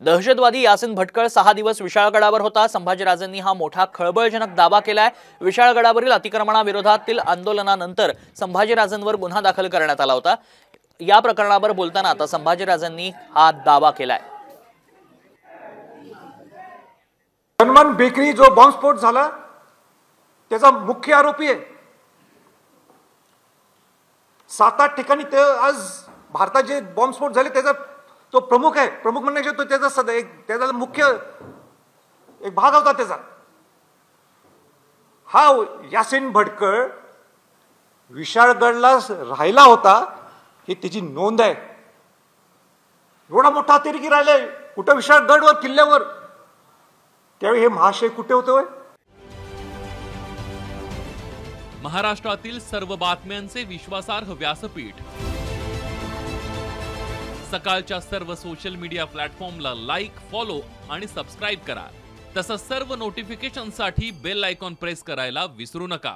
दहशतवादी यासिन भटकळ 6 दिवस विशाळगडावर होता। संभाजीराजेंनी हा मोठा खळबळजनक दावा केलाय। विशाळगडावरील अतिक्रमणाविरोधातील आंदोलनानंतर संभाजीराजेंवर गुन्हा दाखल करण्यात आला होता। या प्रकरणावर बोलताना आता संभाजीराजेंनी हा दावा केलाय। हनुमान बेकरी जो बॉम्बस्फोट झाला त्याचा मुख्य आरोपी आहे। 7-8 ठिकाणी ते आज भारतात जे बॉम्बस्फोट झाले त्याचा तो प्रमुख आहे। प्रमुख म्हणण्यापेक्षा तो त्याचा मुख्य एक भाग होता त्याचा। हा यासिन भटकळ विशाळगडला राहिला होता ही त्याची नोंद आहे। एवढा मोठा अतिरेकी राहिलाय कुठे विशाळगडवर किल्ल्यावर, त्यावेळी हे महाशय कुठे होते? महाराष्ट्रातील सर्व बातम्यांचे विश्वासार्ह व्यासपीठ सकाळच्या सर्व सोशल मीडिया प्लॅटफॉर्मला लाईक, फॉलो आणि सबस्क्राइब करा। तसंच सर्व नोटिफिकेशनसाठी बेल आयकॉन प्रेस करायला विसरू नका।